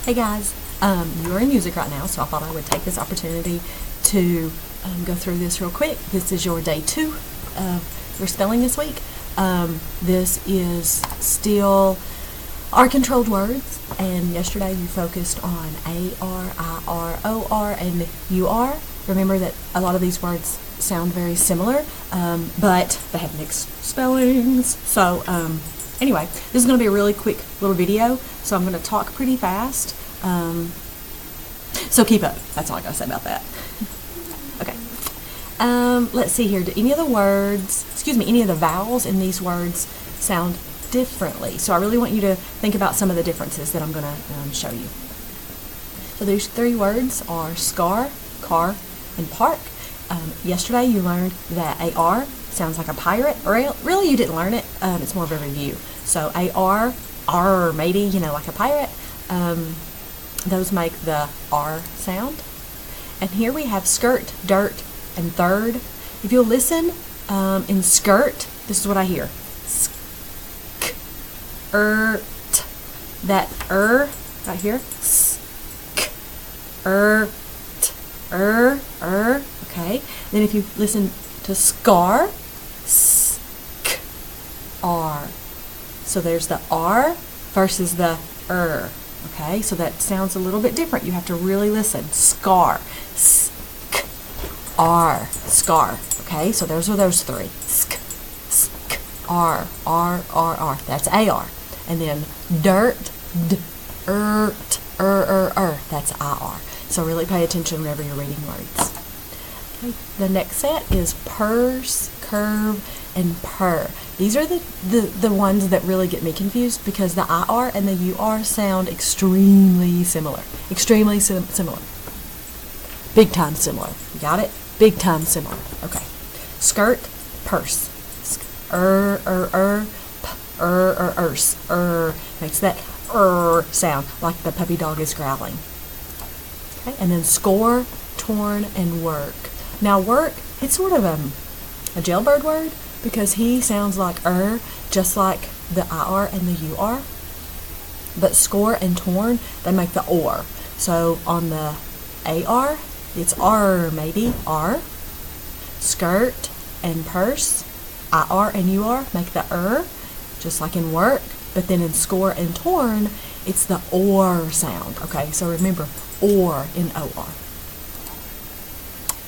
Hey guys, you are in music right now, so I thought I would take this opportunity to go through this real quick. This is your day 2 of your spelling this week. This is still R-controlled words, and yesterday you focused on A-R, I-R, O-R, and U-R. Remember that a lot of these words sound very similar, but they have mixed spellings. So anyway, this is going to be a really quick little video, so I'm going to talk pretty fast. So keep up. That's all I got to say about that. Okay. Let's see here. Do any of the vowels in these words sound differently? So I really want you to think about some of the differences that I'm going to show you. So these 3 words are scar, car, and park. Yesterday you learned that AR sounds like a pirate. Or really you didn't learn it. It's more of a review. So AR, R maybe, like a pirate. Those make the R sound. And here we have skirt, dirt, and third. If you'll listen, in skirt, this is what I hear. Sk, t. That right here. Sk, t, okay. Then if you listen to scar, sk, r. So there's the R versus the Okay, so that sounds a little bit different. You have to really listen. Scar, sk, r, scar. Okay, so those are those 3. Sk, r, r, r, r. That's AR. And then dirt, d, that's IR. So really pay attention whenever you're reading words. Okay, the next set is purse, curve, and purr. These are the ones that really get me confused because the IR and the UR sound extremely similar. Extremely similar. Big time similar. You got it? Big time similar. Okay. Skirt, purse. Makes that sound like the puppy dog is growling. Okay. And then score, torn, and work. Now work, it's sort of a jailbird word because he sounds like just like the IR and the UR. But score and torn, they make the OR. So on the AR, it's R maybe, R. Skirt and purse, IR and UR make the just like in work. But then in score and torn, it's the OR sound. Okay, so remember, OR in OR.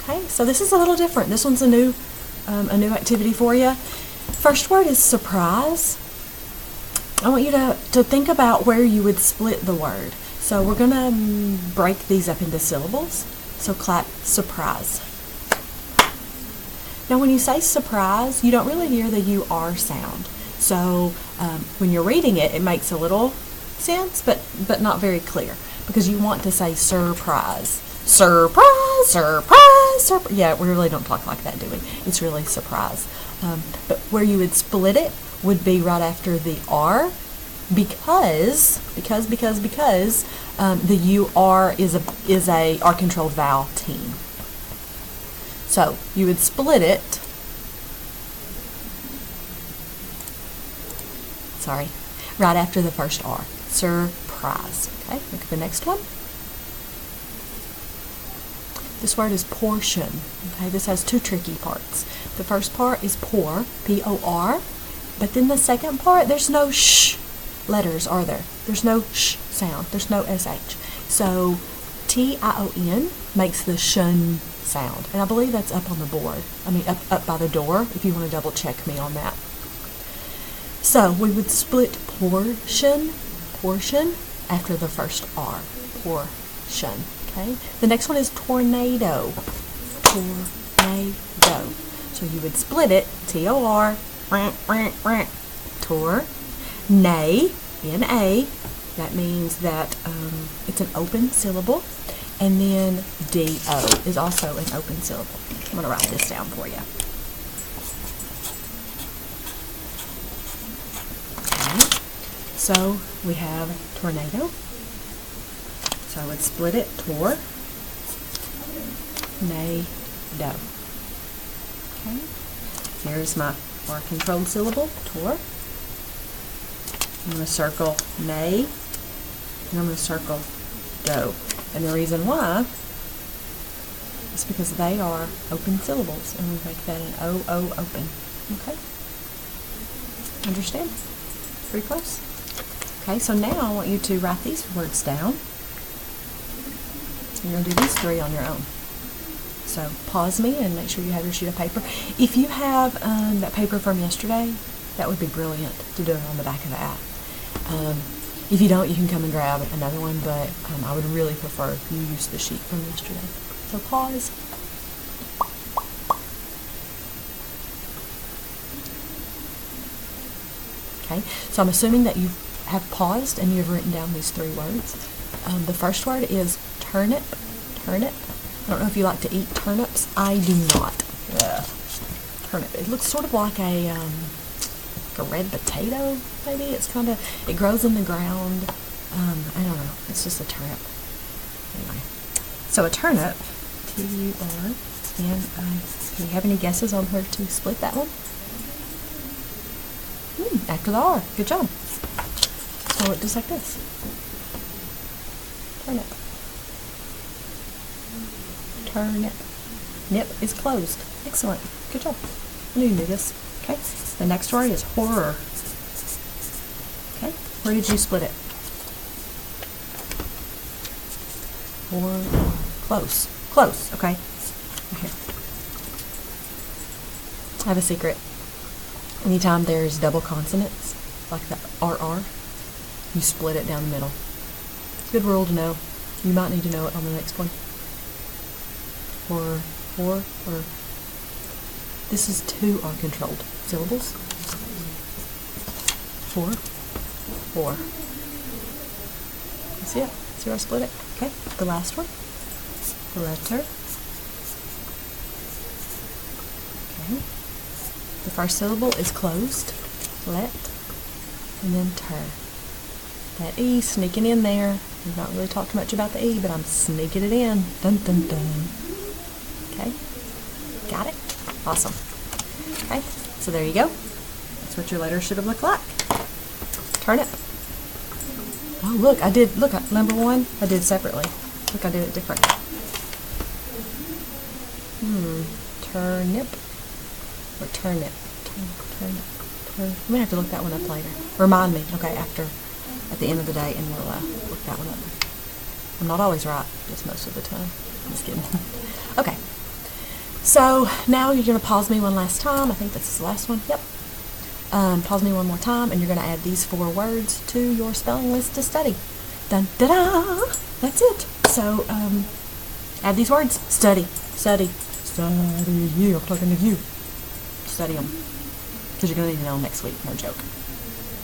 Okay, so this is a little different. This one's a new activity for you. First word is surprise. I want you to think about where you would split the word. So we're going to break these up into syllables. So clap surprise. Now when you say surprise, you don't really hear the UR sound. So when you're reading it, it makes a little sense, but not very clear because you want to say surprise. Surprise, surprise, surprise. Yeah, we really don't talk like that, do we? It's really surprise. But where you would split it would be right after the R because the UR is a R-controlled vowel team. So you would split it. Right after the first R. Surprise. Okay, look at the next one. This word is portion. Okay, this has 2 tricky parts. The first part is pour, P-O-R, but then the second part, there's no sh letters, are there? There's no sh sound. There's no sh. So T-I-O-N makes the shun sound, and I believe that's up on the board. I mean, up by the door. If you want to double check me on that. So we would split portion after the first R. Portion. Okay. The next one is tornado. Tornado. So you would split it, T-O-R, tor, nay, N-A. That means that it's an open syllable. And then D-O is also an open syllable. I'm going to write this down for you. Okay. So we have tornado. So I would split it, tor, nay, do. Okay. Here's my R-controlled syllable, tor. I'm going to circle nay, and I'm going to circle go. And the reason why is because they are open syllables, and we make that an O-O open. Okay? Understand? Pretty close? Okay, so now I want you to write these words down. You're going to do these 3 on your own. So pause me and make sure you have your sheet of paper. If you have that paper from yesterday, that would be brilliant to do it on the back of that. If you don't, you can come and grab another one, but I would really prefer if you use the sheet from yesterday. So pause. Okay, so I'm assuming that you have paused and you've written down these 3 words. The first word is turnip. Turnip. I don't know if you like to eat turnips. I do not. Turnip. It looks sort of like a red potato, maybe. It grows in the ground. I don't know. It's just a turnip. Anyway. So a turnip, T-U-R-N-I. Do you have any guesses on where to split that one? After the R. Good job. So it just like this. Turnip. Turnip. Nip is closed. Excellent. Good job. I knew you knew this. Okay. The next word is horror. Okay. Where did you split it? Horror. Close. Close. Okay. Right here. I have a secret. Anytime there's double consonants, like the RR, you split it down the middle. Good rule to know. You might need to know it on the next one. Or. This is 2 uncontrolled syllables. Four. You see it? See where I split it? Okay. The last one. Letter. Okay. The first syllable is closed. Let. And then ter. That E sneaking in there. We've not really talked much about the E, but I'm sneaking it in. Dun dun dun. Okay. Got it? Awesome. Okay. So there you go. That's what your letter should have looked like. Turnip. Oh, look, number 1, I did separately. Look, I did it different. Turnip. Or turnip. Turnip. I'm going to have to look that one up later. Remind me, okay, at the end of the day, and we'll look that one up. I'm not always right, just most of the time. Just kidding. Okay. So now you're going to pause me one last time. I think this is the last one. Yep. Pause me one more time, and you're going to add these 4 words to your spelling list to study. Dun da da! That's it. So add these words. Study. Study. Study. Yeah, I'm talking to you. Study them. Because you're going to need to know next week. No joke.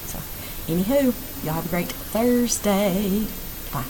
So, anywho, y'all have a great Thursday. Bye.